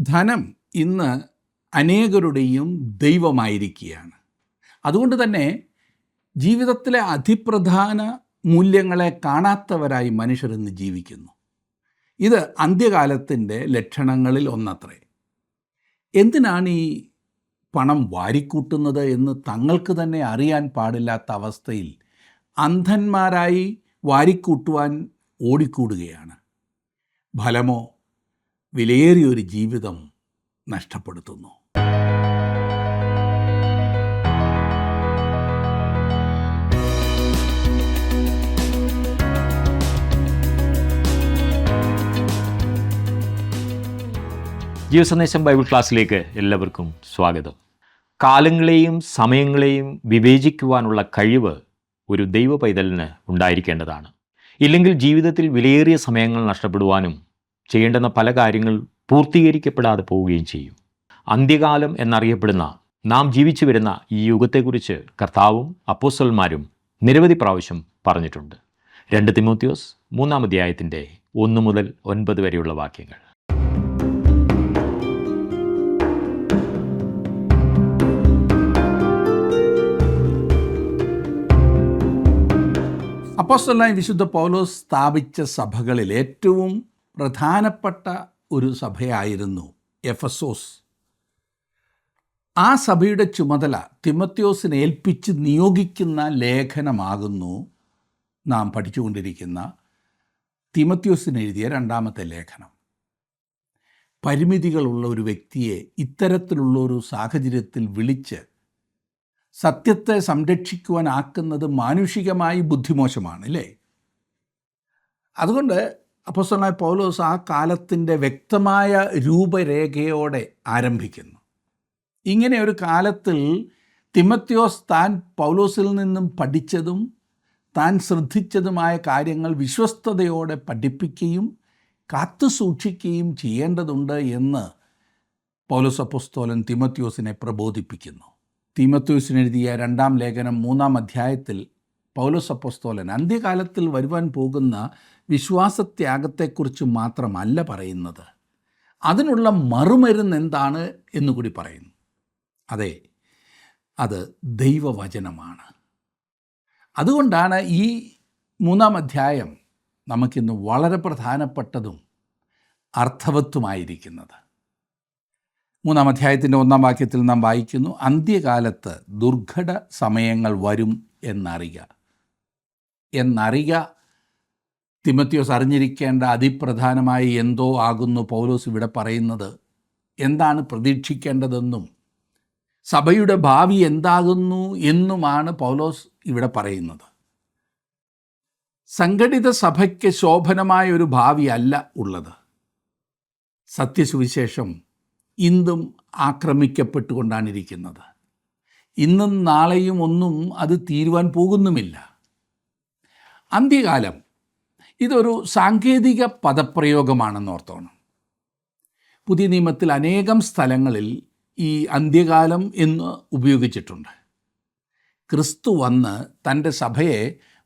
ധനം ഇന്ന് അനേകരുടെയും ദൈവമായിരിക്കുകയാണ്. അതുകൊണ്ട് തന്നെ ജീവിതത്തിലെ അതിപ്രധാന മൂല്യങ്ങളെ കാണാത്തവരായി മനുഷ്യർ ഇന്ന് ജീവിക്കുന്നു. ഇത് അന്ത്യകാലത്തിൻ്റെ ലക്ഷണങ്ങളിൽ ഒന്നത്രേ. എന്തിനാണ് ഈ പണം വാരിക്കൂട്ടുന്നത് എന്ന് തങ്ങൾക്ക് തന്നെ അറിയാൻ പാടില്ലാത്ത അവസ്ഥയിൽ അന്ധന്മാരായി വാരിക്കൂട്ടുവാൻ ഓടിക്കൂടുകയാണ്. ഫലമോ വിലയേറിയൊരു ജീവിതം നഷ്ടപ്പെടുത്തുന്നു. ജീവസന്ദേശം ബൈബിൾ ക്ലാസ്സിലേക്ക് എല്ലാവർക്കും സ്വാഗതം. കാലങ്ങളെയും സമയങ്ങളെയും വിവേചിക്കുവാനുള്ള കഴിവ് ഒരു ദൈവ പൈതലിന് ഉണ്ടായിരിക്കേണ്ടതാണ്. ഇല്ലെങ്കിൽ ജീവിതത്തിൽ വിലയേറിയ സമയങ്ങൾ നഷ്ടപ്പെടുവാനും ചെയ്യേണ്ടുന്ന പല കാര്യങ്ങൾ പൂർത്തീകരിക്കപ്പെടാതെ പോവുകയും ചെയ്യും. അന്ത്യകാലം എന്നറിയപ്പെടുന്ന നാം ജീവിച്ചു വരുന്ന ഈ യുഗത്തെക്കുറിച്ച് കർത്താവും അപ്പോസ്തലന്മാരും നിരവധി പ്രാവശ്യം പറഞ്ഞിട്ടുണ്ട്. 2 തിമോത്തിയോസ് 3-ാം അധ്യായത്തിൻ്റെ 1 മുതൽ 9 വരെയുള്ള വാക്യങ്ങൾ. അപ്പോസ്തലനായ വിശുദ്ധ പൗലോസ് സ്ഥാപിച്ച സഭകളിൽ ഏറ്റവും പ്രധാനപ്പെട്ട ഒരു സഭയായിരുന്നു എഫെസോസ്. ആ സഭയുടെ ചുമതല തിമോത്തിയോസിനെ ഏൽപ്പിച്ച് നിയോഗിക്കുന്ന ലേഖനമാകുന്നു നാം പഠിച്ചുകൊണ്ടിരിക്കുന്ന തിമോത്തിയോസിന് എഴുതിയ 2-ാമത്തെ ലേഖനം. പരിമിതികളുള്ള ഒരു വ്യക്തിയെ ഇത്തരത്തിലുള്ള ഒരു സാഹചര്യത്തിൽ വിളിച്ച് സത്യത്തെ സംരക്ഷിക്കുവാനാക്കുന്നത് മാനുഷികമായി ബുദ്ധിമോശമാണ്, അല്ലേ? അതുകൊണ്ട് അപ്പോസ്തലനായ പൗലോസ് ആ കാലത്തിൻ്റെ വ്യക്തമായ രൂപരേഖയോടെ ആരംഭിക്കുന്നു. ഇങ്ങനെ ഒരു കാലത്തിൽ തിമോത്തിയോസ് താൻ പൗലോസിൽ നിന്നും പഠിച്ചതും താൻ ശ്രദ്ധിച്ചതുമായ കാര്യങ്ങൾ വിശ്വസ്തയോടെ പഠിപ്പിക്കുകയും കാത്തു സൂക്ഷിക്കുകയും ചെയ്യേണ്ടതുണ്ട് എന്ന് പൗലോസ് അപ്പോസ്തലൻ തിമോത്തിയോസിനെ പ്രബോധിപ്പിക്കുന്നു. തിമോത്തിയോസിന് എഴുതിയ 2-ാം ലേഖനം 3-ാം അധ്യായത്തിൽ പൗലോസ് അപ്പോസ്തലൻ അന്ത്യകാലത്തിൽ വരുവാൻ പോകുന്ന വിശ്വാസത്യാഗത്തെക്കുറിച്ച് മാത്രമല്ല പറയുന്നത്, അതിനുള്ള മറുമരുന്ന് എന്താണ് എന്നുകൂടി പറയുന്നു. അതെ, അത് ദൈവവചനമാണ്. അതുകൊണ്ടാണ് ഈ 3-ാം അധ്യായം നമുക്കിന്ന് വളരെ പ്രധാനപ്പെട്ടതും അർത്ഥവത്തുമായിരിക്കുന്നത്. 3-ാം അധ്യായത്തിൻ്റെ 1-ാം വാക്യത്തിൽ നാം വായിക്കുന്നു, അന്ത്യകാലത്ത് ദുർഘട സമയങ്ങൾ വരും എന്നറിയുക. തിമോത്തിയോസ് അറിഞ്ഞിരിക്കേണ്ട അതിപ്രധാനമായി എന്തോ ആകുന്നു പൗലോസ് ഇവിടെ പറയുന്നത്. എന്താണ് പ്രതീക്ഷിക്കേണ്ടതെന്നും സഭയുടെ ഭാവി എന്താകുന്നു എന്നുമാണ് പൗലോസ് ഇവിടെ പറയുന്നത്. സംഘടിത സഭയ്ക്ക് ശോഭനമായ ഒരു ഭാവി അല്ല ഉള്ളത്. സത്യസുവിശേഷം ഇന്നും ആക്രമിക്കപ്പെട്ടുകൊണ്ടാണിരിക്കുന്നത്. ഇന്നും നാളെയും ഒന്നും അത് തീരുവാൻ പോകുന്നുമില്ല. അന്ത്യകാലം ഇതൊരു സാങ്കേതിക പദപ്രയോഗമാണെന്നോർത്തോണം. പുതിയ നിയമത്തിൽ അനേകം സ്ഥലങ്ങളിൽ ഈ അന്ത്യകാലം എന്ന് ഉപയോഗിച്ചിട്ടുണ്ട്. ക്രിസ്തു വന്ന് തൻ്റെ സഭയെ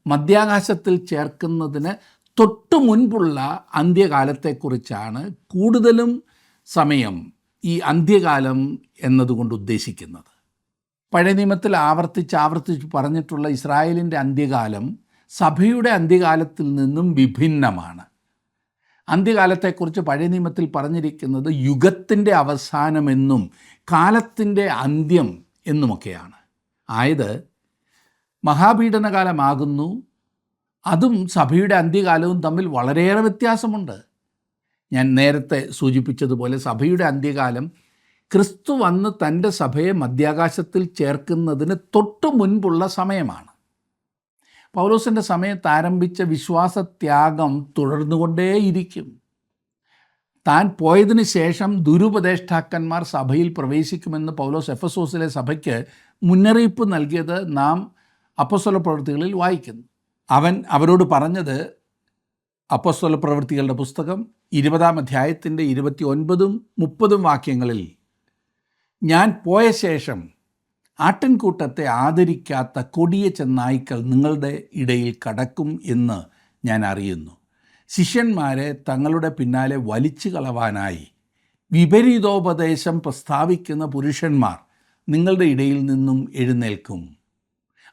മധ്യാകാശത്തിൽ ചേർക്കുന്നതിന് തൊട്ടു മുൻപുള്ള അന്ത്യകാലത്തെക്കുറിച്ചാണ് കൂടുതലും സമയം ഈ അന്ത്യകാലം എന്നതുകൊണ്ട് ഉദ്ദേശിക്കുന്നത്. പഴയ നിയമത്തിൽ ആവർത്തിച്ച് പറഞ്ഞിട്ടുള്ള ഇസ്രായേലിൻ്റെ അന്ത്യകാലം സഭയുടെ അന്ത്യകാലത്തിൽ നിന്നും വിഭിന്നമാണ്. അന്ത്യകാലത്തെക്കുറിച്ച് പഴയ നിയമത്തിൽ പറഞ്ഞിരിക്കുന്നത് യുഗത്തിൻ്റെ അവസാനമെന്നും കാലത്തിൻ്റെ അന്ത്യം എന്നുമൊക്കെയാണ്. ആയത് മഹാപീഡനകാലമാകുന്നു. അതും സഭയുടെ അന്ത്യകാലവും തമ്മിൽ വളരെയേറെ വ്യത്യാസമുണ്ട്. ഞാൻ നേരത്തെ സൂചിപ്പിച്ചതുപോലെ സഭയുടെ അന്ത്യകാലം ക്രിസ്തു വന്ന് തൻ്റെ സഭയെ മധ്യാകാശത്തിൽ ചേർക്കുന്നതിന് തൊട്ടു മുൻപുള്ള സമയമാണ്. പൗലോസിൻ്റെ സമയത്ത് ആരംഭിച്ച വിശ്വാസത്യാഗം തുടർന്നുകൊണ്ടേയിരിക്കും. താൻ പോയതിന് ശേഷം ദുരുപദേഷ്ടാക്കന്മാർ സഭയിൽ പ്രവേശിക്കുമെന്ന് പൗലോസ് എഫെസോസിലെ സഭയ്ക്ക് മുന്നറിയിപ്പ് നൽകിയത് നാം അപ്പോസ്തല പ്രവൃത്തികളിൽ വായിക്കുന്നു. അവൻ അവരോട് പറഞ്ഞത് അപ്പോസ്തല പ്രവൃത്തികളുടെ പുസ്തകം 20-ാം അധ്യായത്തിൻ്റെ 29-ഉം 30-ഉം വാക്യങ്ങളിൽ, ഞാൻ പോയ ശേഷം ആട്ടിൻകൂട്ടത്തെ ആദരിക്കാത്ത കൊടിയ ചെന്നായ്ക്കൾ നിങ്ങളുടെ ഇടയിൽ കടക്കും എന്ന് ഞാൻ അറിയുന്നു. ശിഷ്യന്മാരെ തങ്ങളുടെ പിന്നാലെ വലിച്ചു കളവാനായി വിപരീതോപദേശം പ്രസ്താവിക്കുന്ന പുരുഷന്മാർ നിങ്ങളുടെ ഇടയിൽ നിന്നും എഴുന്നേൽക്കും.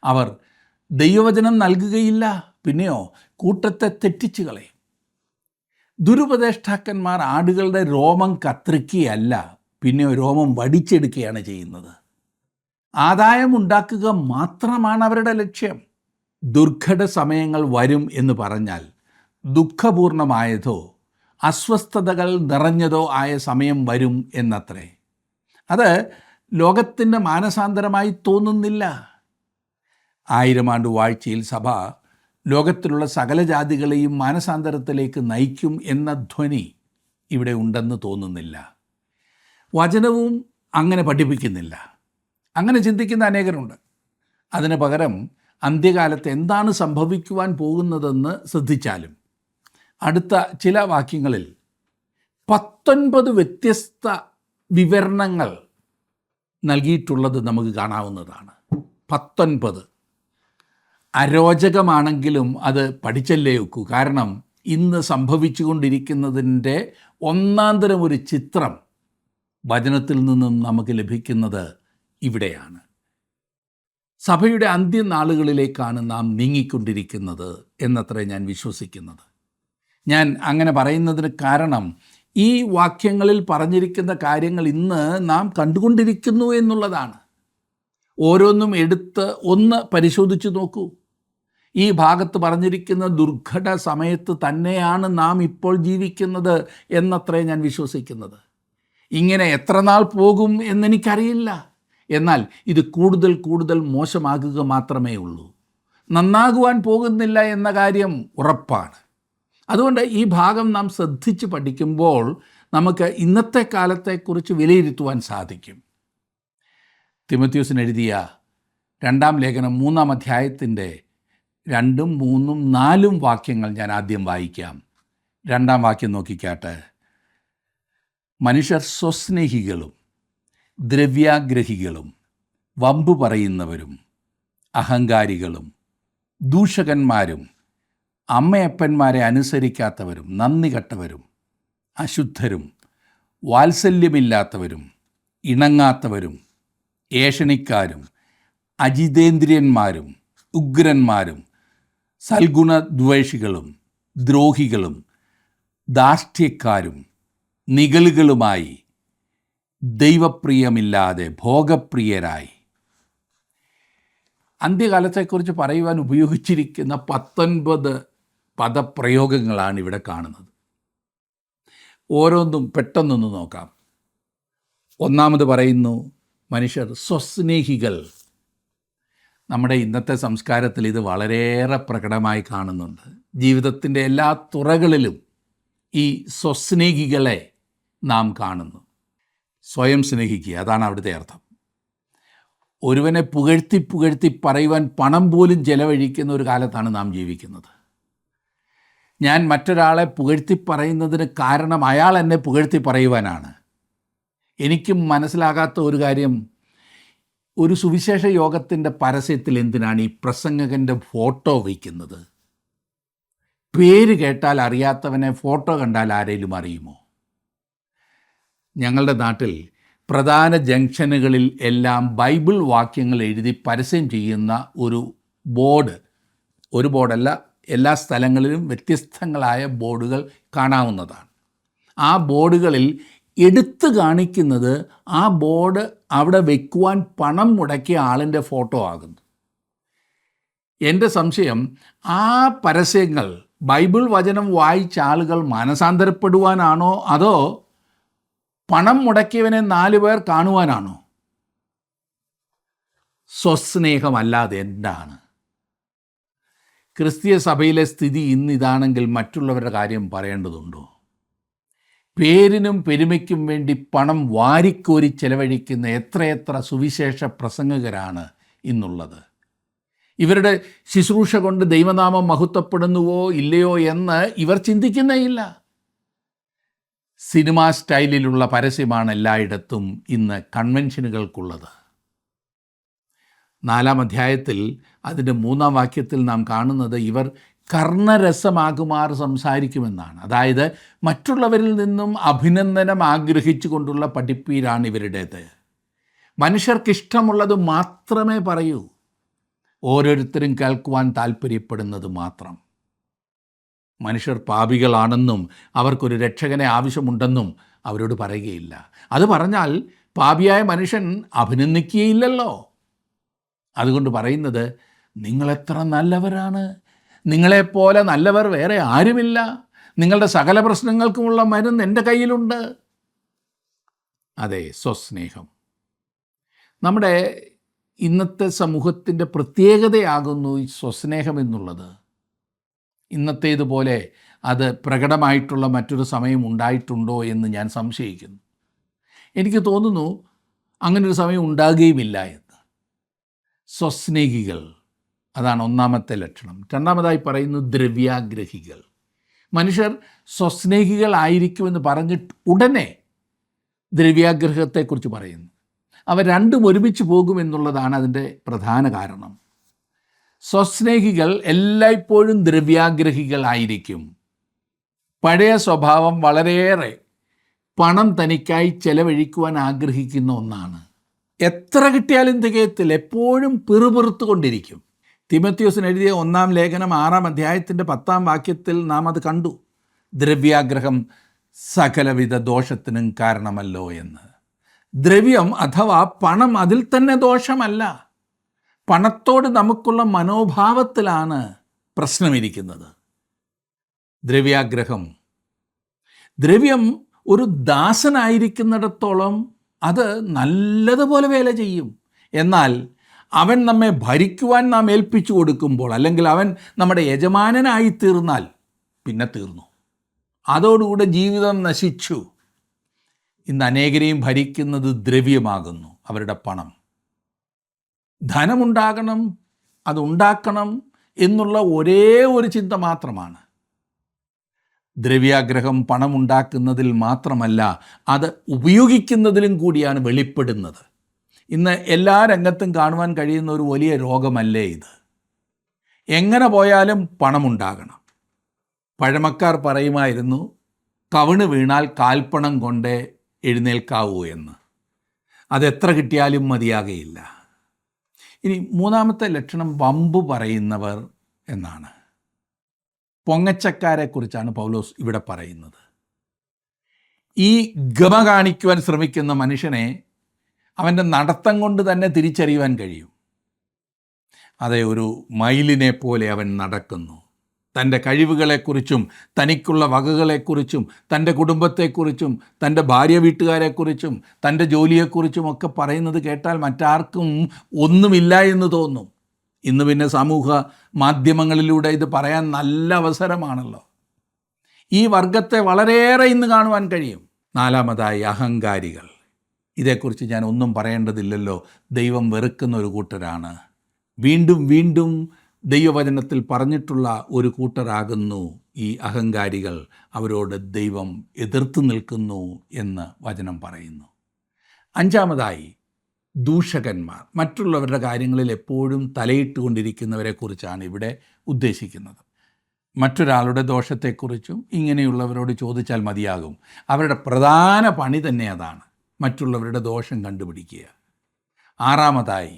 അവർ ദൈവവചനം നൽകുകയില്ല, പിന്നെയോ കൂട്ടത്തെ തെറ്റിച്ചു കളയും. ദുരുപദേഷ്ടാക്കന്മാർ ആടുകളുടെ രോമം കത്രിക്കുകയല്ല, പിന്നെയോ രോമം വടിച്ചെടുക്കുകയാണ് ചെയ്യുന്നത്. ആദായമുണ്ടാക്കുക മാത്രമാണ് അവരുടെ ലക്ഷ്യം. ദുർഘട സമയങ്ങൾ വരും എന്ന് പറഞ്ഞാൽ ദുഃഖപൂർണമായതോ അസ്വസ്ഥതകൾ നിറഞ്ഞതോ ആയ സമയം വരും എന്നത്രേ. അത് ലോകത്തിൻ്റെ മാനസാന്തരമായി തോന്നുന്നില്ല. 1000 ആണ്ട് വാഴ്ചയിൽ സഭ ലോകത്തിലുള്ള സകല ജാതികളെയും മാനസാന്തരത്തിലേക്ക് നയിക്കും എന്ന ധ്വനി ഇവിടെ ഉണ്ടെന്ന് തോന്നുന്നില്ല. വചനവും അങ്ങനെ പഠിപ്പിക്കുന്നില്ല. അങ്ങനെ ചിന്തിക്കുന്ന അനേകരുണ്ട്. അതിന് പകരം അന്ത്യകാലത്ത് എന്താണ് സംഭവിക്കുവാൻ പോകുന്നതെന്ന് ശ്രദ്ധിച്ചാലും അടുത്ത ചില വാക്യങ്ങളിൽ 19 വ്യത്യസ്ത വിവരണങ്ങൾ നൽകിയിട്ടുള്ളത് നമുക്ക് കാണാവുന്നതാണ്. 19 അരോചകമാണെങ്കിലും അത് പഠിച്ചല്ലേ ഒക്കൂ. കാരണം ഇന്ന് സംഭവിച്ചു കൊണ്ടിരിക്കുന്നതിൻ്റെ ഒന്നാന്തരം ഒരു ചിത്രം വചനത്തിൽ നിന്നും നമുക്ക് ലഭിക്കുന്നത് ഇവിടെയാണ്. സഭയുടെ അന്ത്യനാളുകളിലേക്കാണ് നാം നീങ്ങിക്കൊണ്ടിരിക്കുന്നത് എന്നത്രേ ഞാൻ വിശ്വസിക്കുന്നത്. ഞാൻ അങ്ങനെ പറയുന്നതിന് കാരണം ഈ വാക്യങ്ങളിൽ പറഞ്ഞിരിക്കുന്ന കാര്യങ്ങൾ ഇന്ന് നാം കണ്ടുകൊണ്ടിരിക്കുന്നു എന്നുള്ളതാണ്. ഓരോന്നും എടുത്ത് ഒന്ന് പരിശോധിച്ച് നോക്കൂ. ഈ ഭാഗത്ത് പറഞ്ഞിരിക്കുന്ന ദുർഘട സമയത്ത് തന്നെയാണ് നാം ഇപ്പോൾ ജീവിക്കുന്നത് എന്നത്രേ ഞാൻ വിശ്വസിക്കുന്നത്. ഇങ്ങനെ എത്ര നാൾ പോകും എന്നെനിക്കറിയില്ല. എന്നാൽ ഇത് കൂടുതൽ കൂടുതൽ മോശമാകുക മാത്രമേ ഉള്ളൂ. നന്നാകുവാൻ പോകുന്നില്ല എന്ന കാര്യം ഉറപ്പാണ്. അതുകൊണ്ട് ഈ ഭാഗം നാം ശ്രദ്ധിച്ച് പഠിക്കുമ്പോൾ നമുക്ക് ഇന്നത്തെ കാലത്തെക്കുറിച്ച് വിലയിരുത്തുവാൻ സാധിക്കും. തിമോഥെയോസിന് എഴുതിയ 2-ാം ലേഖനം 3-ാം അധ്യായത്തിൻ്റെ 2, 3, 4 വാക്യങ്ങൾ ഞാൻ ആദ്യം വായിക്കാം. 2-ാം വാക്യം നോക്കിക്കാട്ടെ. മനുഷ്യർ സ്വസ്നേഹികളും ദ്രവ്യാഗ്രഹികളും വമ്പു പറയുന്നവരും അഹങ്കാരികളും ദൂഷകന്മാരും അമ്മയപ്പന്മാരെ അനുസരിക്കാത്തവരും നന്ദി കെട്ടവരും അശുദ്ധരും വാത്സല്യമില്ലാത്തവരും ഇണങ്ങാത്തവരും ഏഷണിക്കാരും അജിതേന്ദ്രിയന്മാരും ഉഗ്രന്മാരും സൽഗുണദ്വേഷികളും ദ്രോഹികളും ധാർഷ്ട്യക്കാരും നിഗളുകളുമായി ദൈവപ്രിയമില്ലാതെ ഭോഗപ്രിയരായി. അന്ത്യകാലത്തെക്കുറിച്ച് പറയുവാൻ ഉപയോഗിച്ചിരിക്കുന്ന 19 പദപ്രയോഗങ്ങളാണ് ഇവിടെ കാണുന്നത്. ഓരോന്നും പെട്ടെന്നൊന്ന് നോക്കാം. ഒന്നാമത് പറയുന്നു മനുഷ്യർ സ്വസ്നേഹികൾ. നമ്മുടെ ഇന്നത്തെ സംസ്കാരത്തിൽ ഇത് വളരെയേറെ പ്രകടമായി കാണുന്നുണ്ട്. ജീവിതത്തിൻ്റെ എല്ലാ തുറകളിലും ഈ സ്വസ്നേഹികളെ നാം കാണുന്നു. സ്വയം സ്നേഹിക്കുക, അതാണ് അവിടുത്തെ അർത്ഥം. ഒരുവനെ പുകഴ്ത്തി പുകഴ്ത്തി പറയുവാൻ പണം പോലും ചെലവഴിക്കുന്ന ഒരു കാലത്താണ് നാം ജീവിക്കുന്നത്. ഞാൻ മറ്റൊരാളെ പുകഴ്ത്തി പറയുന്നതിന് കാരണം അയാൾ എന്നെ പുകഴ്ത്തി പറയുവാനാണ്. എനിക്കും മനസ്സിലാകാത്ത ഒരു കാര്യം, ഒരു സുവിശേഷ യോഗത്തിൻ്റെ പരസ്യത്തിൽ എന്തിനാണ് ഈ പ്രസംഗകൻ്റെ ഫോട്ടോ വയ്ക്കുന്നത്? പേര് കേട്ടാൽ അറിയാത്തവനെ ഫോട്ടോ കണ്ടാൽ ആരെങ്കിലും അറിയുമോ? ഞങ്ങളുടെ നാട്ടിൽ പ്രധാന ജംഗ്ഷനുകളിൽ എല്ലാം ബൈബിൾ വാക്യങ്ങൾ എഴുതി പരസ്യം ചെയ്യുന്ന ഒരു ബോർഡല്ല, എല്ലാ സ്ഥലങ്ങളിലും വ്യത്യസ്തങ്ങളായ ബോർഡുകൾ കാണാവുന്നതാണ്. ആ ബോർഡുകളിൽ എടുത്തു കാണിക്കുന്നത് ആ ബോർഡ് അവിടെ വയ്ക്കുവാൻ പണം മുടക്കിയ ആളിൻ്റെ ഫോട്ടോ ആകുന്നു. എൻ്റെ സംശയം, ആ പരസ്യങ്ങൾ ബൈബിൾ വചനം വായിച്ച ആളുകൾ മാനസാന്തരപ്പെടുവാനാണോ അതോ പണം മുടക്കിയവനെ 4 പേർ കാണുവാനാണോ? സ്വസ്നേഹമല്ലാതെ എന്താണ്? ക്രിസ്തീയ സഭയിലെ സ്ഥിതി ഇന്നിതാണെങ്കിൽ മറ്റുള്ളവരുടെ കാര്യം പറയേണ്ടതുണ്ടോ? പേരിനും പെരുമയ്ക്കും വേണ്ടി പണം വാരിക്കോരി ചെലവഴിക്കുന്ന എത്രയെത്ര സുവിശേഷ പ്രസംഗകരാണ് ഇന്നുള്ളത്. ഇവരുടെ ശുശ്രൂഷ കൊണ്ട് ദൈവനാമം മഹത്വപ്പെടുന്നുവോ ഇല്ലയോ എന്ന് ഇവർ ചിന്തിക്കുന്നേയില്ല. സിനിമാ സ്റ്റൈലിലുള്ള പരസ്യമാണ് എല്ലായിടത്തും ഇന്ന് കൺവെൻഷനുകൾക്കുള്ളത്. 4-ാം അധ്യായത്തിൽ അതിൻ്റെ 3-ാം വാക്യത്തിൽ നാം കാണുന്നത്, ഇവർ കർണരസമാകുമാർ സംസാരിക്കുമെന്നാണ്. അതായത് മറ്റുള്ളവരിൽ നിന്നും അഭിനന്ദനം ആഗ്രഹിച്ചു കൊണ്ടുള്ള പഠിപ്പീരാണ് ഇവരുടേത്. മനുഷ്യർക്കിഷ്ടമുള്ളത് മാത്രമേ പറയൂ, ഓരോരുത്തരും കേൾക്കുവാൻ താല്പര്യപ്പെടുന്നത് മാത്രം. മനുഷ്യർ പാപികളാണെന്നും അവർക്കൊരു രക്ഷകനെ ആവശ്യമുണ്ടെന്നും അവരോട് പറയുകയില്ല. അത് പറഞ്ഞാൽ പാപിയായ മനുഷ്യൻ അഭിനന്ദിക്കുകയില്ലല്ലോ. അതുകൊണ്ട് പറയുന്നത്, നിങ്ങളെത്ര നല്ലവരാണ്, നിങ്ങളെപ്പോലെ നല്ലവർ വേറെ ആരുമില്ല, നിങ്ങളുടെ സകല പ്രശ്നങ്ങൾക്കുമുള്ള മരുന്ന് എൻ്റെ കയ്യിലുണ്ട്. അതെ, സ്വസ്നേഹം നമ്മുടെ ഇന്നത്തെ സമൂഹത്തിൻ്റെ പ്രത്യേകതയാകുന്നു ഈ സ്വസ്നേഹം എന്നുള്ളത്. ഇന്നത്തേതുപോലെ അത് പ്രകടമായിട്ടുള്ള മറ്റൊരു സമയം ഉണ്ടായിട്ടുണ്ടോ എന്ന് ഞാൻ സംശയിക്കുന്നു. എനിക്ക് തോന്നുന്നു അങ്ങനൊരു സമയം ഉണ്ടാകുകയുമില്ല എന്ന്. സ്വസ്നേഹികൾ, അതാണ് ഒന്നാമത്തെ ലക്ഷണം. രണ്ടാമതായി പറയുന്നു ദ്രവ്യാഗ്രഹികൾ. മനുഷ്യർ സ്വസ്നേഹികളായിരിക്കുമെന്ന് പറഞ്ഞിട്ട് ഉടനെ ദ്രവ്യാഗ്രഹത്തെക്കുറിച്ച് പറയുന്നു. അവ രണ്ടും ഒരുമിച്ച് പോകുമെന്നുള്ളതാണ് അതിൻ്റെ പ്രധാന കാരണം. സ്വസ്നേഹികൾ എല്ലായ്പ്പോഴും ദ്രവ്യാഗ്രഹികളായിരിക്കും. പഴയ സ്വഭാവം വളരെയേറെ പണം തനിക്കായി ചെലവഴിക്കുവാൻ ആഗ്രഹിക്കുന്ന ഒന്നാണ്. എത്ര കിട്ടിയാലും തികയത്തില്ല, എപ്പോഴും പിറുപിറുത്തു കൊണ്ടിരിക്കും. തിമോത്തിയോസിന് എഴുതിയ 1-ാം ലേഖനം 6-ാം അധ്യായത്തിൻ്റെ 10-ാം വാക്യത്തിൽ നാം അത് കണ്ടു. ദ്രവ്യാഗ്രഹം സകലവിധ ദോഷത്തിനും കാരണമല്ലോ എന്ന്. ദ്രവ്യം അഥവാ പണം അതിൽ തന്നെ ദോഷമല്ല. പണത്തോട് നമുക്കുള്ള മനോഭാവത്തിലാണ് പ്രശ്നമിരിക്കുന്നത്. ദ്രവ്യം ഒരു ദാസനായിരിക്കുന്നിടത്തോളം അത് നല്ലതുപോലെ വേല ചെയ്യും. എന്നാൽ അവൻ നമ്മെ ഭരിക്കുവാൻ നാം ഏൽപ്പിച്ചു കൊടുക്കുമ്പോൾ, അല്ലെങ്കിൽ അവൻ നമ്മുടെ യജമാനനായി തീർന്നാൽ പിന്നെ തീർന്നു, അതോടുകൂടെ ജീവിതം നശിച്ചു. ഇന്ന് അനേകരെയും ഭരിക്കുന്നത് ദ്രവ്യമാകുന്നു, അവരുടെ പണം. ധനമുണ്ടാകണം, അതുണ്ടാക്കണം എന്നുള്ള ഒരേ ഒരു ചിന്ത മാത്രമാണ്. ദ്രവ്യാഗ്രഹം പണമുണ്ടാക്കുന്നതിൽ മാത്രമല്ല, അത് ഉപയോഗിക്കുന്നതിലും കൂടിയാണ് വെളിപ്പെടുന്നത്. ഇന്ന് എല്ലാ രംഗത്തും കാണുവാൻ കഴിയുന്ന ഒരു വലിയ രോഗമല്ലേ ഇത്? എങ്ങനെ പോയാലും പണമുണ്ടാകണം. പഴമക്കാർ പറയുമായിരുന്നു, കവിണ് വീണാൽ കാൽപ്പണം കൊണ്ടേ എഴുന്നേൽക്കാവൂ എന്ന്. അതെത്ര കിട്ടിയാലും മതിയാകയില്ല. ഇനി മൂന്നാമത്തെ ലക്ഷണം വമ്പു പറയുന്നവർ എന്നാണ്. പൊങ്ങച്ചക്കാരെക്കുറിച്ചാണ് പൗലോസ് ഇവിടെ പറയുന്നത്. ഈ ഗമ കാണിക്കുവാൻ ശ്രമിക്കുന്ന മനുഷ്യനെ അവൻ്റെ നടത്തം കൊണ്ട് തന്നെ തിരിച്ചറിയുവാൻ കഴിയും. അതെ, ഒരു മയിലിനെ പോലെ അവൻ നടക്കുന്നു. തൻ്റെ കഴിവുകളെക്കുറിച്ചും തനിക്കുള്ള വകകളെക്കുറിച്ചും തൻ്റെ കുടുംബത്തെക്കുറിച്ചും തൻ്റെ ഭാര്യ വീട്ടുകാരെക്കുറിച്ചും തൻ്റെ ജോലിയെക്കുറിച്ചും ഒക്കെ പറയുന്നത് കേട്ടാൽ മറ്റാർക്കും ഒന്നുമില്ല എന്ന് തോന്നും. ഇന്ന് പിന്നെ സമൂഹ മാധ്യമങ്ങളിലൂടെ ഇത് പറയാൻ നല്ല അവസരമാണല്ലോ. ഈ വർഗത്തെ വളരെയേറെ ഇന്ന് കാണുവാൻ കഴിയും. നാലാമതായി അഹങ്കാരികൾ. ഇതേക്കുറിച്ച് ഞാൻ ഒന്നും പറയേണ്ടതില്ലല്ലോ. ദൈവം വെറുക്കുന്ന ഒരു കൂട്ടരാണ്. വീണ്ടും വീണ്ടും ദൈവവചനത്തിൽ പറഞ്ഞിട്ടുള്ള ഒരു കൂട്ടരാകുന്നു ഈ അഹങ്കാരികൾ. അവരോട് ദൈവം എതിർത്ത് നിൽക്കുന്നു എന്ന് വചനം പറയുന്നു. അഞ്ചാമതായി ദൂഷകന്മാർ. മറ്റുള്ളവരുടെ കാര്യങ്ങളിൽ എപ്പോഴും തലയിട്ടുകൊണ്ടിരിക്കുന്നവരെക്കുറിച്ചാണ് ഇവിടെ ഉദ്ദേശിക്കുന്നത്. മറ്റൊരാളുടെ ദോഷത്തെക്കുറിച്ചും ഇങ്ങനെയുള്ളവരോട് ചോദിച്ചാൽ മതിയാകും. അവരുടെ പ്രധാന പണി തന്നെ അതാണ്, മറ്റുള്ളവരുടെ ദോഷം കണ്ടുപിടിക്കുക. ആറാമതായി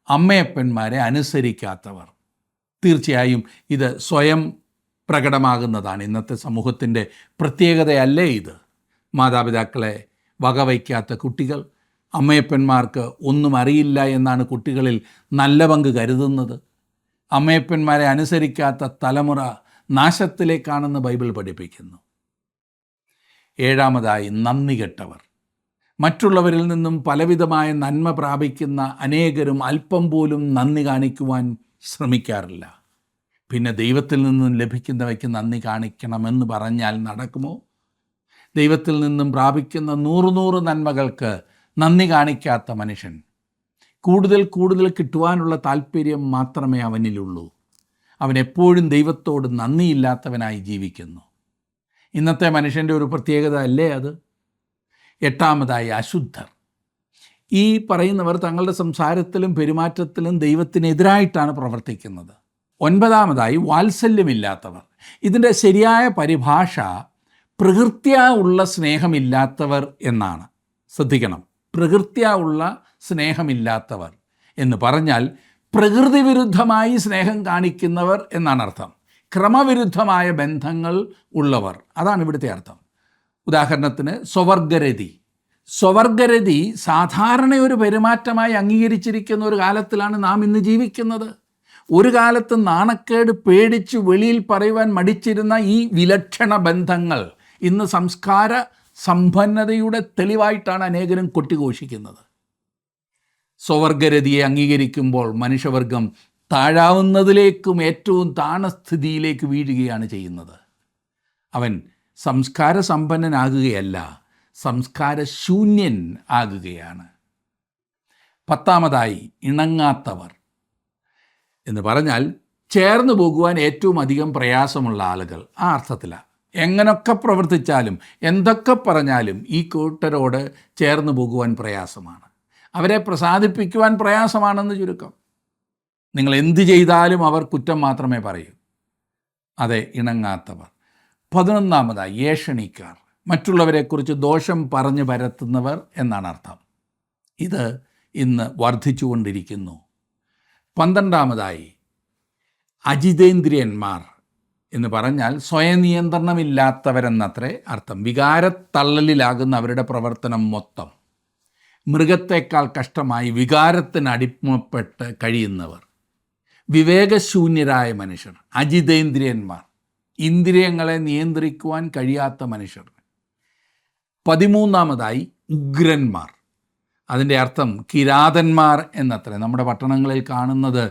അമ്മയപ്പന്മാരെ അനുസരിക്കാത്തവർ. തീർച്ചയായും ഇത് സ്വയം പ്രകടമാകുന്നതാണ്. ഇന്നത്തെ സമൂഹത്തിൻ്റെ പ്രത്യേകതയല്ലേ ഇത്? മാതാപിതാക്കളെ വകവയ്ക്കാത്ത കുട്ടികൾ, അമ്മയപ്പന്മാർക്ക് ഒന്നും അറിയില്ല എന്നാണ് കുട്ടികളിൽ നല്ല പങ്ക് കരുതുന്നത്. അമ്മയപ്പന്മാരെ അനുസരിക്കാത്ത തലമുറ നാശത്തിലേക്കാണെന്ന് ബൈബിൾ പഠിപ്പിക്കുന്നു. ഏഴാമതായി നന്ദി കെട്ടവർ. മറ്റുള്ളവരിൽ നിന്നും പലവിധമായ നന്മ പ്രാപിക്കുന്ന അനേകരും അല്പം പോലും നന്ദി കാണിക്കുവാൻ ശ്രമിക്കാറില്ല. പിന്നെ ദൈവത്തിൽ നിന്നും ലഭിക്കുന്നവയ്ക്ക് നന്ദി കാണിക്കണമെന്ന് പറഞ്ഞാൽ നടക്കുമോ? ദൈവത്തിൽ നിന്നും പ്രാപിക്കുന്ന 100 നന്മകൾക്ക് നന്ദി കാണിക്കാത്ത മനുഷ്യൻ കൂടുതൽ കൂടുതൽ കിട്ടുവാനുള്ള താല്പര്യം മാത്രമേ അവനിലുള്ളൂ. അവൻ എപ്പോഴും ദൈവത്തോട് നന്ദിയില്ലാത്തവനായി ജീവിക്കുന്നു. ഇന്നത്തെ മനുഷ്യൻ്റെ ഒരു പ്രത്യേകത അല്ലേ അത്? എട്ടാമതായി അശുദ്ധർ. ഈ പറയുന്നവർ തങ്ങളുടെ സംസാരത്തിലും പെരുമാറ്റത്തിലും ദൈവത്തിനെതിരായിട്ടാണ് പ്രവർത്തിക്കുന്നത്. ഒൻപതാമതായി വാത്സല്യമില്ലാത്തവർ. ഇതിൻ്റെ ശരിയായ പരിഭാഷ പ്രകൃത്യാ ഉള്ള സ്നേഹമില്ലാത്തവർ എന്നാണ്. ശ്രദ്ധിക്കണം, പ്രകൃത്യാ ഉള്ള സ്നേഹമില്ലാത്തവർ എന്ന് പറഞ്ഞാൽ പ്രകൃതി വിരുദ്ധമായി സ്നേഹം കാണിക്കുന്നവർ എന്നാണ് അർത്ഥം. ക്രമവിരുദ്ധമായ ബന്ധങ്ങൾ ഉള്ളവർ, അതാണ് ഇവിടുത്തെ അർത്ഥം. ഉദാഹരണത്തിന് സ്വവർഗരതി. സ്വവർഗരതി സാധാരണ ഒരു പെരുമാറ്റമായി അംഗീകരിച്ചിരിക്കുന്ന ഒരു കാലത്തിലാണ് നാം ഇന്ന് ജീവിക്കുന്നത്. ഒരു കാലത്ത് നാണക്കേട് പേടിച്ച് വെളിയിൽ പറയുവാൻ മടിച്ചിരുന്ന ഈ വിലക്ഷണ ബന്ധങ്ങൾ ഇന്ന് സംസ്കാര സമ്പന്നതയുടെ തെളിവായിട്ടാണ് അനേകരും കൊട്ടിഘോഷിക്കുന്നത്. സ്വവർഗരതിയെ അംഗീകരിക്കുമ്പോൾ മനുഷ്യവർഗം താഴാവുന്നതിലേക്കും ഏറ്റവും താണസ്ഥിതിയിലേക്ക് വീഴുകയാണ് ചെയ്യുന്നത്. അവൻ സംസ്കാര സമ്പന്നനാകുകയല്ല, സംസ്കാര ശൂന്യൻ ആകുകയാണ്. പത്താമതായി ഇണങ്ങാത്തവർ എന്ന് പറഞ്ഞാൽ ചേർന്ന് പോകുവാൻ ഏറ്റവും അധികം പ്രയാസമുള്ള ആളുകൾ. ആ അർത്ഥത്തിലാണ്. എങ്ങനൊക്കെ പ്രവർത്തിച്ചാലും എന്തൊക്കെ പറഞ്ഞാലും ഈ കൂട്ടരോട് ചേർന്ന് പോകുവാൻ പ്രയാസമാണ്. അവരെ പ്രസാദിപ്പിക്കുവാൻ പ്രയാസമാണെന്ന് ചുരുക്കം. നിങ്ങൾ എന്ത് ചെയ്താലും അവർ കുറ്റം മാത്രമേ പറയൂ. അതെ, ഇണങ്ങാത്തവർ. 11 ഏഷണിക്കാർ. മറ്റുള്ളവരെക്കുറിച്ച് ദോഷം പറഞ്ഞു പരത്തുന്നവർ എന്നാണ് അർത്ഥം. ഇത് ഇന്ന് വർദ്ധിച്ചുകൊണ്ടിരിക്കുന്നു. 12 അജിതേന്ദ്രിയന്മാർ എന്ന് പറഞ്ഞാൽ സ്വയം നിയന്ത്രണമില്ലാത്തവരെന്നത്രേ അർത്ഥം. വികാരത്തള്ളലിലാകുന്ന അവരുടെ പ്രവർത്തനം മൊത്തം. മൃഗത്തേക്കാൾ കഷ്ടമായി വികാരത്തിന് അടിമപ്പെട്ട് കഴിയുന്നവർ, വിവേകശൂന്യരായ മനുഷ്യർ, അജിതേന്ദ്രിയന്മാർ, ഇന്ദ്രിയങ്ങളെ നിയന്ത്രിക്കുവാൻ കഴിയാത്ത മനുഷ്യർ. 13 ഉഗ്രന്മാർ. അതിൻ്റെ അർത്ഥം കിരാതന്മാർ എന്നത്രേ. നമ്മുടെ പട്ടണങ്ങളിൽ കാണുന്നത്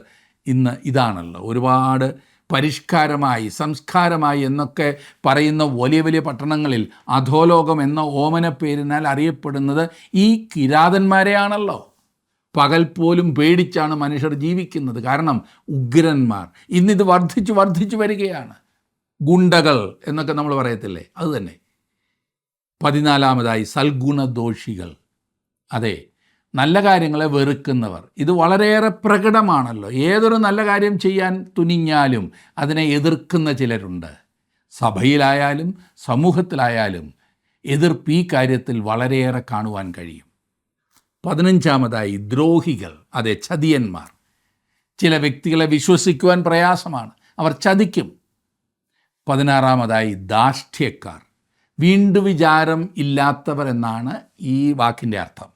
ഇന്ന് ഇതാണല്ലോ. ഒരുപാട് പരിഷ്കാരമായി സംസ്കാരമായി എന്നൊക്കെ പറയുന്ന വലിയ വലിയ പട്ടണങ്ങളിൽ അധോലോകം എന്ന ഓമന പേരിനാൽ അറിയപ്പെടുന്നത് ഈ കിരാതന്മാരെയാണല്ലോ. പകൽ പോലും പേടിച്ചാണ് മനുഷ്യർ ജീവിക്കുന്നത്. കാരണം ഉഗ്രന്മാർ. ഇന്നിത് വർദ്ധിച്ചു വരികയാണ്. ഗുണ്ടകൾ എന്നൊക്കെ നമ്മൾ പറയത്തില്ലേ, അതുതന്നെ. 14 സൽഗുണദോഷികൾ. അതെ, നല്ല കാര്യങ്ങളെ വെറുക്കുന്നവർ. ഇത് വളരെയേറെ പ്രകടമാണല്ലോ. ഏതൊരു നല്ല കാര്യം ചെയ്യാൻ തുനിഞ്ഞാലും അതിനെ എതിർക്കുന്ന ചിലരുണ്ട്. സഭയിലായാലും സമൂഹത്തിലായാലും എതിർപ്പ് ഈ കാര്യത്തിൽ വളരെയേറെ കാണുവാൻ കഴിയും. 15 ദ്രോഹികൾ. അതെ, ചതിയന്മാർ. ചില വ്യക്തികളെ വിശ്വസിക്കുവാൻ പ്രയാസമാണ്, അവർ ചതിക്കും. 16 ധാർഷ്ട്യക്കാർ. വീണ്ടുവിചാരം ഇല്ലാത്തവർ എന്നാണ് ഈ വാക്കിൻ്റെ അർത്ഥം.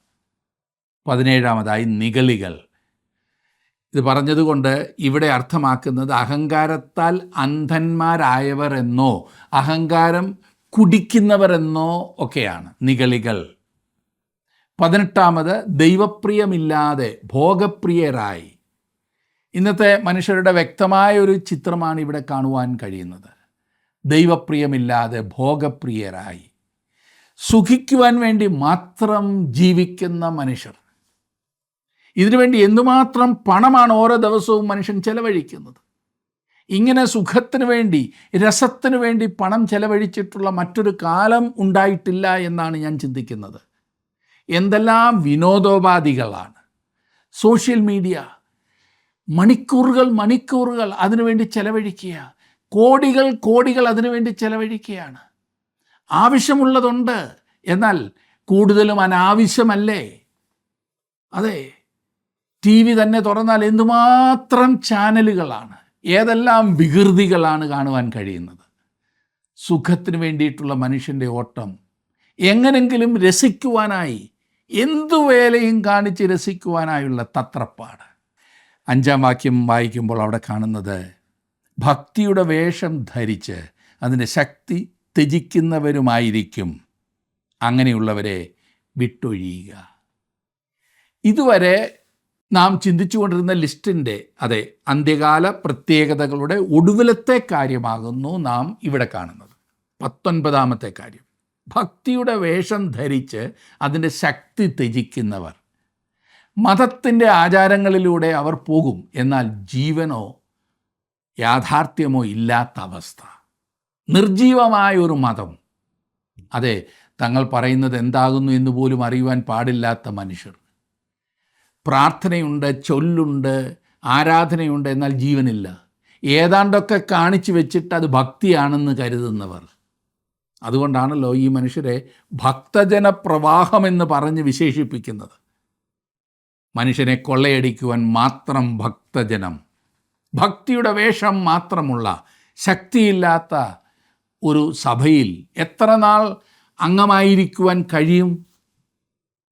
17 നിഗളികൾ. ഇത് പറഞ്ഞതുകൊണ്ട് ഇവിടെ അർത്ഥമാക്കുന്നത് അഹങ്കാരത്താൽ അന്ധന്മാരായവർ എന്നോ അഹങ്കാരം കുടിക്കുന്നവരെന്നോ ഒക്കെയാണ് നിഗളികൾ. 18 ദൈവപ്രിയമില്ലാതെ ഭോഗപ്രിയരായി. ഇന്നത്തെ മനുഷ്യരുടെ വ്യക്തമായ ഒരു ചിത്രമാണ് ഇവിടെ കാണുവാൻ കഴിയുന്നത്. ദൈവപ്രിയമില്ലാതെ ഭോഗപ്രിയരായി സുഖിക്കുവാൻ വേണ്ടി മാത്രം ജീവിക്കുന്ന മനുഷ്യർ. ഇതിനുവേണ്ടി എന്തുമാത്രം പണമാണ് ഓരോ ദിവസവും മനുഷ്യൻ ചെലവഴിക്കുന്നത്. ഇങ്ങനെ സുഖത്തിന് വേണ്ടി രസത്തിന് വേണ്ടി പണം ചെലവഴിച്ചിട്ടുള്ള മറ്റൊരു കാലം ഉണ്ടായിട്ടില്ല എന്നാണ് ഞാൻ ചിന്തിക്കുന്നത്. എന്തെല്ലാം വിനോദോപാധികളാണ്. സോഷ്യൽ മീഡിയ, മണിക്കൂറുകൾ അതിനുവേണ്ടി ചെലവഴിക്കുക, കോടികൾ അതിനുവേണ്ടി ചെലവഴിക്കുകയാണ്. ആവശ്യമുള്ളതുണ്ട്, എന്നാൽ കൂടുതലും അനാവശ്യമല്ലേ? അതെ, TV തന്നെ തുറന്നാൽ എന്തുമാത്രം ചാനലുകളാണ്, ഏതെല്ലാം വികൃതികളാണ് കാണുവാൻ കഴിയുന്നത്. സുഖത്തിന് വേണ്ടിയിട്ടുള്ള മനുഷ്യൻ്റെ ഓട്ടം, എങ്ങനെങ്കിലും രസിക്കുവാനായി എന്തു വേലയും കാണിച്ച് രസിക്കുവാനായുള്ള തത്രപ്പാട്. 5 വാക്യം വായിക്കുമ്പോൾ അവിടെ കാണുന്നത് ഭക്തിയുടെ വേഷം ധരിച്ച് അതിൻ്റെ ശക്തി ത്യജിക്കുന്നവരുമായിരിക്കും. അങ്ങനെയുള്ളവരെ വിട്ടൊഴിയുക. ഇതുവരെ നാം ചിന്തിച്ചുകൊണ്ടിരുന്ന ലിസ്റ്റിൻ്റെ അതെ അന്ത്യകാല പ്രത്യേകതകളുടെ ഒടുവിലത്തെ കാര്യമാകുന്നു നാം ഇവിടെ കാണുന്നത്. 19 കാര്യം, ഭക്തിയുടെ വേഷം ധരിച്ച് അതിൻ്റെ ശക്തി ത്യജിക്കുന്നവർ. മതത്തിൻ്റെ ആചാരങ്ങളിലൂടെ അവർ പോകും, എന്നാൽ ജീവനോ യാഥാർത്ഥ്യമോ ഇല്ലാത്ത അവസ്ഥ. നിർജീവമായ ഒരു മതം. അതെ, തങ്ങൾ പറയുന്നത് എന്താകുന്നു എന്ന് പോലും അറിയുവാൻ പാടില്ലാത്ത മനുഷ്യർ. പ്രാർത്ഥനയുണ്ട്, ചൊല്ലുണ്ട്, ആരാധനയുണ്ട്, എന്നാൽ ജീവനില്ല. ഏതാണ്ടൊക്കെ കാണിച്ചു വെച്ചിട്ട് അത് ഭക്തിയാണെന്ന് കരുതുന്നവർ. അതുകൊണ്ടാണല്ലോ ഈ മനുഷ്യരെ ഭക്തജന പ്രവാഹമെന്ന് പറഞ്ഞ് വിശേഷിപ്പിക്കുന്നത്. മനുഷ്യനെ കൊള്ളയടിക്കുവാൻ മാത്രം ഭക്തജനം, ഭക്തിയുടെ വേഷം മാത്രമുള്ള ശക്തിയില്ലാത്ത ഒരു സഭയിൽ എത്ര നാൾ അംഗമായിരിക്കുവാൻ കഴിയും?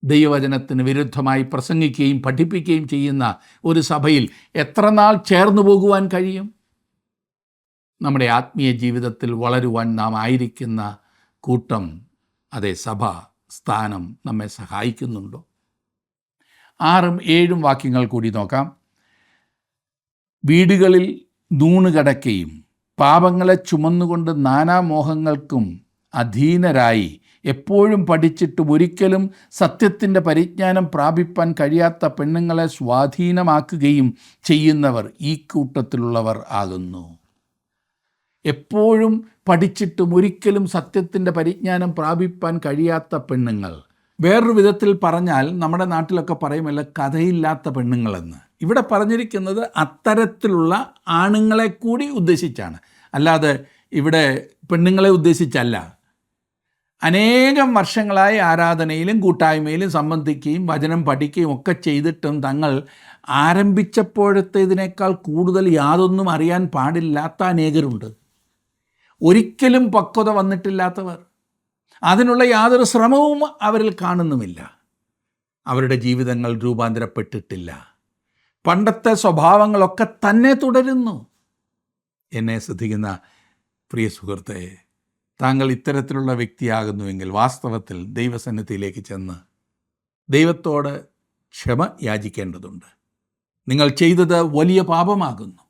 ദൈവവചനത്തിന് വിരുദ്ധമായി പ്രസംഗിക്കുകയും പഠിപ്പിക്കുകയും ചെയ്യുന്ന ഒരു സഭയിൽ എത്ര നാൾ ചേർന്നു പോകുവാൻ കഴിയും? നമ്മുടെ ആത്മീയ ജീവിതത്തിൽ വളരുവാൻ നാം ആയിരിക്കുന്ന കൂട്ടം, അതേ സഭ സ്ഥാനം നമ്മെ സഹായിക്കുന്നുണ്ടോ? 6ഉം 7ഉം വാക്യങ്ങൾ കൂടി നോക്കാം. വീടുകളിൽ നൂണുകടക്കുകയും പാപങ്ങളെ ചുമന്നുകൊണ്ട് നാനാമോഹങ്ങൾക്കും അധീനരായി എപ്പോഴും പഠിച്ചിട്ടും ഒരിക്കലും സത്യത്തിൻ്റെ പരിജ്ഞാനം പ്രാപിപ്പാൻ കഴിയാത്ത പെണ്ണുങ്ങളെ സ്വാധീനമാക്കുകയും ചെയ്യുന്നവർ ഈ കൂട്ടത്തിലുള്ളവർ ആകുന്നു. എപ്പോഴും പഠിച്ചിട്ടും ഒരിക്കലും സത്യത്തിൻ്റെ പരിജ്ഞാനം പ്രാപിപ്പാൻ കഴിയാത്ത പെണ്ണുങ്ങൾ. വേറൊരു വിധത്തിൽ പറഞ്ഞാൽ നമ്മുടെ നാട്ടിലൊക്കെ പറയുമല്ല, കഥയില്ലാത്ത പെണ്ണുങ്ങളെന്ന്. ഇവിടെ പറഞ്ഞിരിക്കുന്നത് അത്തരത്തിലുള്ള ആണുങ്ങളെ കൂടി ഉദ്ദേശിച്ചാണ്, അല്ലാതെ ഇവിടെ പെണ്ണുങ്ങളെ ഉദ്ദേശിച്ചല്ല. അനേകം വർഷങ്ങളായി ആരാധനയിലും കൂട്ടായ്മയിലും സംബന്ധിക്കുകയും വചനം പഠിക്കുകയും ഒക്കെ ചെയ്തിട്ടും തങ്ങൾ ആരംഭിച്ചപ്പോഴത്തേതിനേക്കാൾ കൂടുതൽ യാതൊന്നും അറിയാൻ പാടില്ലാത്ത അനേകരുണ്ട്. ഒരിക്കലും പക്വത വന്നിട്ടില്ലാത്തവർ, അതിനുള്ള യാതൊരു ശ്രമവും അവരിൽ കാണുന്നുമില്ല. അവരുടെ ജീവിതങ്ങൾ രൂപാന്തരപ്പെട്ടിട്ടില്ല. പണ്ടത്തെ സ്വഭാവങ്ങളൊക്കെ തന്നെ തുടരുന്നു. എന്നെ ശ്രദ്ധിക്കുന്ന പ്രിയ സുഹൃത്തെ, താങ്കൾ ഇത്തരത്തിലുള്ള വ്യക്തിയാകുന്നുവെങ്കിൽ വാസ്തവത്തിൽ ദൈവസന്നിധിയിലേക്ക് ചെന്ന് ദൈവത്തോട് ക്ഷമ യാചിക്കേണ്ടതുണ്ട്. നിങ്ങൾ ചെയ്തത് വലിയ പാപമാകുന്നു.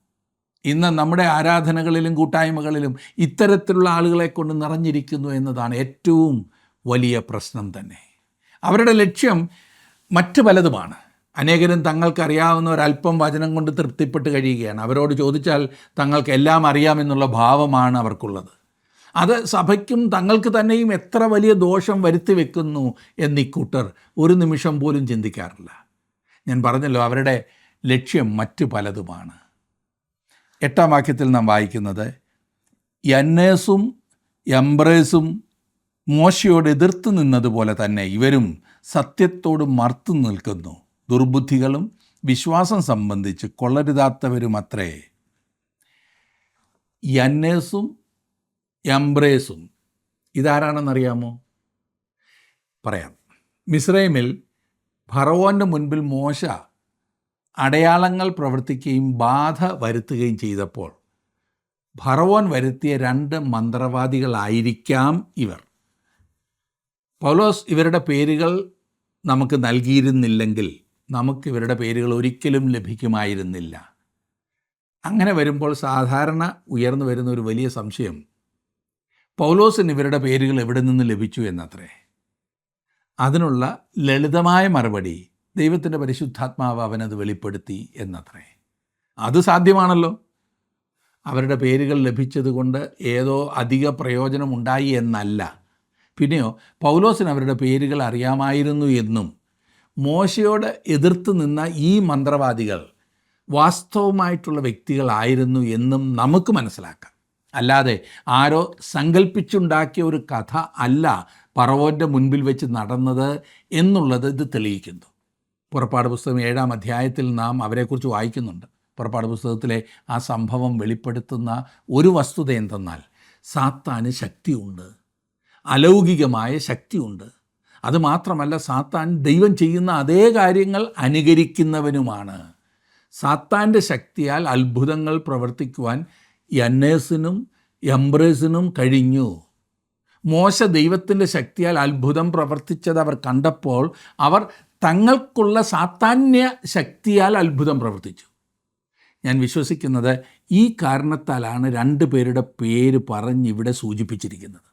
ഇന്ന് നമ്മുടെ ആരാധനകളിലും കൂട്ടായ്മകളിലും ഇത്തരത്തിലുള്ള ആളുകളെ കൊണ്ട് നിറഞ്ഞിരിക്കുന്നു എന്നതാണ് ഏറ്റവും വലിയ പ്രശ്നം തന്നെ. അവരുടെ ലക്ഷ്യം മറ്റ് പലതുമാണ്. അനേകരും തങ്ങൾക്കറിയാവുന്ന ഒരല്പം വചനം കൊണ്ട് തൃപ്തിപ്പെട്ട് കഴിയുകയാണ്. അവരോട് ചോദിച്ചാൽ തങ്ങൾക്ക് എല്ലാം അറിയാമെന്നുള്ള ഭാവമാണ് അവർക്കുള്ളത്. അത് സഭയ്ക്കും തങ്ങൾക്ക് തന്നെയും എത്ര വലിയ ദോഷം വരുത്തി വെക്കുന്നു എന്നീക്കൂട്ടർ ഒരു നിമിഷം പോലും ചിന്തിക്കാറില്ല. ഞാൻ പറഞ്ഞല്ലോ, അവരുടെ ലക്ഷ്യം മറ്റു പലതുമാണ്. 8ാം വാക്യത്തിൽ നാം വായിക്കുന്നത്, യന്നേസും യംബ്രേസും മോശയോട് എതിർത്ത് നിന്നതുപോലെ തന്നെ ഇവരും സത്യത്തോട് മറുത്തു നിൽക്കുന്നു. ദുർബുദ്ധികളും വിശ്വാസം സംബന്ധിച്ച് കൊള്ളരുതാത്തവരുമത്രേ. യന്നേസും യംബ്രേസും ഇതാരാണെന്നറിയാമോ? പറയാം. മിസ്രൈമിൽ ഫറവോൻ്റെ മുൻപിൽ മോശ അടയാളങ്ങൾ പ്രവർത്തിക്കുകയും ബാധ വരുത്തുകയും ചെയ്തപ്പോൾ ഫറവോൻ വരുത്തിയ 2 മന്ത്രവാദികളായിരിക്കാം ഇവർ. പൗലോസ് ഇവരുടെ പേരുകൾ നമുക്ക് നൽകിയിരുന്നില്ലെങ്കിൽ നമുക്ക് ഇവരുടെ പേരുകൾ ഒരിക്കലും ലഭിക്കുമായിരുന്നില്ല. അങ്ങനെ വരുമ്പോൾ സാധാരണ ഉയർന്നു വരുന്ന ഒരു വലിയ സംശയം, പൗലോസിന് ഇവരുടെ പേരുകൾ എവിടെ നിന്ന് ലഭിച്ചു എന്നത്രേ. അതിനുള്ള ലളിതമായ മറുപടി, ദൈവത്തിൻ്റെ പരിശുദ്ധാത്മാവ് അവനത് വെളിപ്പെടുത്തി എന്നത്രേ. അത് സാധ്യമാണല്ലോ. അവരുടെ പേരുകൾ ലഭിച്ചതുകൊണ്ട് ഏതോ അധിക പ്രയോജനമുണ്ടായി എന്നല്ല. പിന്നെയോ പൗലോസിന് അവരുടെ പേരുകൾ അറിയാമായിരുന്നു എന്നും മോശയോട് എതിർത്ത് നിന്ന ഈ മന്ത്രവാദികൾ വാസ്തവമായിട്ടുള്ള വ്യക്തികളായിരുന്നു എന്നും നമുക്ക് മനസ്സിലാക്കാം. അല്ലാതെ ആരോ സങ്കല്പിച്ചുണ്ടാക്കിയ ഒരു കഥ അല്ല ഫറവോൻ്റെ മുൻപിൽ വെച്ച് നടന്നത് എന്നുള്ളത് ഇത് തെളിയിക്കുന്നു. പുറപ്പാട് പുസ്തകം 7ാം അധ്യായത്തിൽ നാം അവരെക്കുറിച്ച് വായിക്കുന്നുണ്ട്. പുറപ്പാട് പുസ്തകത്തിലെ ആ സംഭവം വെളിപ്പെടുത്തുന്ന ഒരു വസ്തുത എന്തെന്നാൽ, സാത്താന് ശക്തിയുണ്ട്, അലൗകികമായ ശക്തിയുണ്ട്. അതുമാത്രമല്ല, സാത്താൻ ദൈവം ചെയ്യുന്ന അതേ കാര്യങ്ങൾ അനുകരിക്കുന്നവനുമാണ്. സാത്താൻ്റെ ശക്തിയാൽ അത്ഭുതങ്ങൾ പ്രവർത്തിക്കുവാൻ യന്നേസിനും യംബ്രേസിനും കഴിഞ്ഞു. മോശ ദൈവത്തിൻ്റെ ശക്തിയാൽ അത്ഭുതം പ്രവർത്തിച്ചത് അവർ കണ്ടപ്പോൾ അവർ തങ്ങൾക്കുള്ള സാത്താന്യ ശക്തിയാൽ അത്ഭുതം പ്രവർത്തിച്ചു. ഞാൻ വിശ്വസിക്കുന്നത് ഈ കാരണത്താലാണ് 2 പേരുടെ പേര് പറഞ്ഞിവിടെ സൂചിപ്പിച്ചിരിക്കുന്നത്.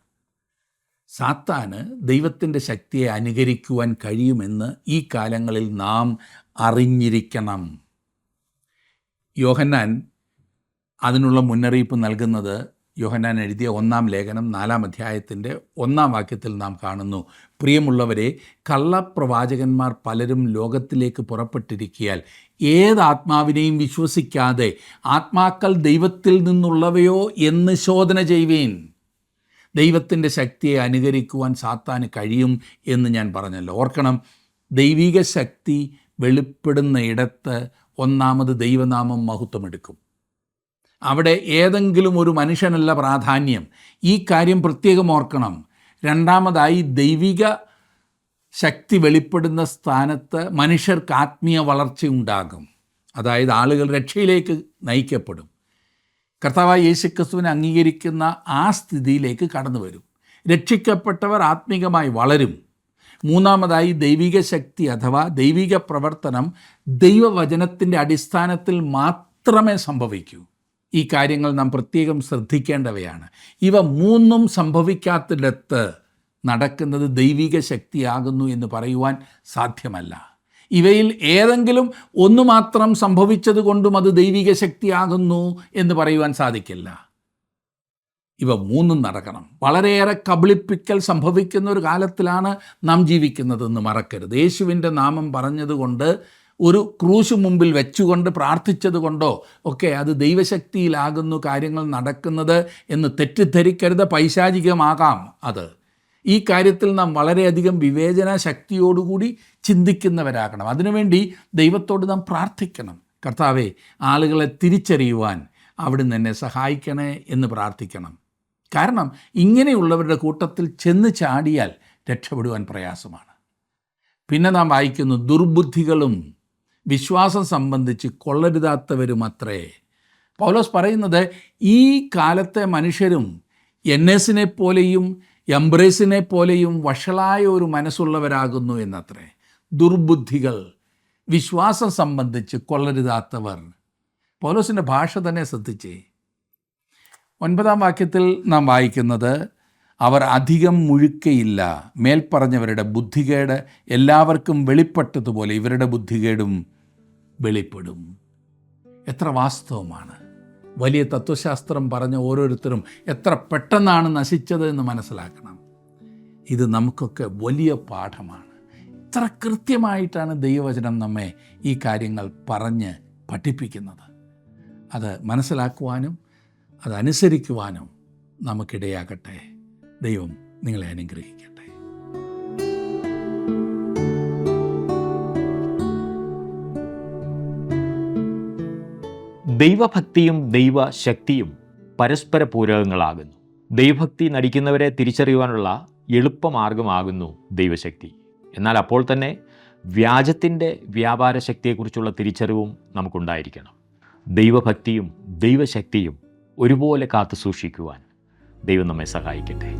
സാത്താന് ദൈവത്തിൻ്റെ ശക്തിയെ അനുകരിക്കുവാൻ കഴിയുമെന്ന് ഈ കാലങ്ങളിൽ നാം അറിഞ്ഞിരിക്കണം. യോഹന്നാൻ അതിനുള്ള മുന്നറിയിപ്പ് നൽകുന്നത് യോഹന്നാൻ എഴുതിയ 1-ാം ലേഖനം 4-ാം അധ്യായത്തിൻ്റെ 1-ാം വാക്യത്തിൽ നാം കാണുന്നു, പ്രിയമുള്ളവരെ, കള്ളപ്രവാചകന്മാർ പലരും ലോകത്തിലേക്ക് പുറപ്പെട്ടിരിക്കയാൽ ഏതാത്മാവിനെയും വിശ്വസിക്കാതെ ആത്മാക്കൾ ദൈവത്തിൽ നിന്നുള്ളവയോ എന്ന് ശോധന ചെയ്യുവീൻ. ദൈവത്തിൻ്റെ ശക്തിയെ അനുകരിക്കുവാൻ സാത്താന് കഴിയും എന്ന് ഞാൻ പറഞ്ഞല്ലോ. ഓർക്കണം, ദൈവിക ശക്തി വെളിപ്പെടുന്ന ഇടത്ത് ഒന്നാമത് ദൈവനാമം മഹത്വമെടുക്കും. അവിടെ ഏതെങ്കിലും ഒരു മനുഷ്യനല്ല പ്രാധാന്യം. ഈ കാര്യം പ്രത്യേകം ഓർക്കണം. രണ്ടാമതായി, ദൈവിക ശക്തി വെളിപ്പെടുന്ന സ്ഥാനത്ത് മനുഷ്യർക്ക് ആത്മീയ വളർച്ചയുണ്ടാകും. അതായത് ആളുകൾ രക്ഷയിലേക്ക് നയിക്കപ്പെടും. കർത്താവായ യേശുക്രിസ്തുവിനെ അംഗീകരിക്കുന്ന ആ സ്ഥിതിയിലേക്ക് കടന്നു വരും. രക്ഷിക്കപ്പെട്ടവർ ആത്മീകമായി വളരും. മൂന്നാമതായി, ദൈവിക ശക്തി അഥവാ ദൈവിക പ്രവർത്തനം ദൈവവചനത്തിൻ്റെ അടിസ്ഥാനത്തിൽ മാത്രമേ സംഭവിക്കൂ. ഈ കാര്യങ്ങൾ നാം പ്രത്യേകം ശ്രദ്ധിക്കേണ്ടവയാണ്. ഇവ മൂന്നും സംഭവിക്കാത്തിടത്ത് നടക്കുന്നത് ദൈവിക ശക്തിയാകുന്നു എന്ന് പറയുവാൻ സാധ്യമല്ല. ഇവയിൽ ഏതെങ്കിലും ഒന്ന് മാത്രം സംഭവിച്ചതുകൊണ്ടും അത് ദൈവിക ശക്തിയാകുന്നു എന്ന് പറയുവാൻ സാധിക്കില്ല. ഇവ മൂന്നും നടക്കണം. വളരെയേറെ കബളിപ്പിക്കൽ സംഭവിക്കുന്ന ഒരു കാലത്തിലാണ് നാം ജീവിക്കുന്നതെന്ന് മറക്കരുത്. യേശുവിൻ്റെ നാമം പറഞ്ഞതുകൊണ്ട്, ഒരു ക്രൂശ് മുമ്പിൽ വെച്ചുകൊണ്ട് പ്രാർത്ഥിച്ചതുകൊണ്ടോ ഒക്കെ അത് ദൈവശക്തിയിലാകുന്നു കാര്യങ്ങൾ നടക്കുന്നത് എന്ന് തെറ്റിദ്ധരിക്കരുത്. പൈശാചികമാകാം അത്. ഈ കാര്യത്തിൽ നാം വളരെയധികം വിവേചന ശക്തിയോടുകൂടി ചിന്തിക്കുന്നവരാകണം. അതിനുവേണ്ടി ദൈവത്തോട് നാം പ്രാർത്ഥിക്കണം. കർത്താവേ, ആളുകളെ തിരിച്ചറിയുവാൻ അവിടുന്ന് എന്നെ സഹായിക്കണേ എന്ന് പ്രാർത്ഥിക്കണം. കാരണം ഇങ്ങനെയുള്ളവരുടെ കൂട്ടത്തിൽ ചെന്ന് ചാടിയാൽ രക്ഷപ്പെടുവാൻ പ്രയാസമാണ്. പിന്നെ നാം വായിക്കുന്നു, ദുർബുദ്ധികളും വിശ്വാസം സംബന്ധിച്ച് കൊള്ളരുതാത്തവരും അത്രേ. പൗലോസ് പറയുന്നത്, ഈ കാലത്തെ മനുഷ്യരും എന്നേസിനെ പോലെയും എംബ്രേസിനെ പോലെയും വഷളായ ഒരു മനസ്സുള്ളവരാകുന്നു എന്നത്രേ. ദുർബുദ്ധികൾ, വിശ്വാസം സംബന്ധിച്ച് കൊള്ളരുതാത്തവർ. പൗലോസിൻ്റെ ഭാഷ തന്നെ ശ്രദ്ധിച്ചേ. 9-ാം വാക്യത്തിൽ നാം വായിക്കുന്നത്, അവർ അധികം മുഴുക്കയില്ല. മേൽപ്പറഞ്ഞവരുടെ ബുദ്ധികേട് എല്ലാവർക്കും വെളിപ്പെട്ടതുപോലെ ഇവരുടെ ബുദ്ധികേടും വെളിപ്പെടും. എത്ര വാസ്തവമാണ്! വലിയ തത്വശാസ്ത്രം പറഞ്ഞ ഓരോരുത്തരും എത്ര പെട്ടെന്നാണ് നശിച്ചത് എന്ന് മനസ്സിലാക്കണം. ഇത് നമുക്കൊക്കെ വലിയ പാഠമാണ്. ഇത്ര കൃത്യമായിട്ടാണ് ദൈവവചനം നമ്മെ ഈ കാര്യങ്ങൾ പറഞ്ഞ് പഠിപ്പിക്കുന്നത്. അത് മനസ്സിലാക്കുവാനും അതനുസരിക്കുവാനും നമുക്കിടയാകട്ടെ. ദൈവം നിങ്ങളെ അനുഗ്രഹിക്കട്ടെ. ദൈവഭക്തിയും ദൈവശക്തിയും പരസ്പര പൂരകങ്ങളാകുന്നു. ദൈവഭക്തി നടിക്കുന്നവരെ തിരിച്ചറിയുവാനുള്ള എളുപ്പമാർഗമാകുന്നു ദൈവശക്തി. എന്നാൽ അപ്പോൾ തന്നെ വ്യാജത്തിൻ്റെ വ്യാപാര ശക്തിയെക്കുറിച്ചുള്ള തിരിച്ചറിവും നമുക്കുണ്ടായിരിക്കണം. ദൈവഭക്തിയും ദൈവശക്തിയും ഒരുപോലെ കാത്തു സൂക്ഷിക്കുവാൻ ദൈവം നമ്മെ സഹായിക്കട്ടെ.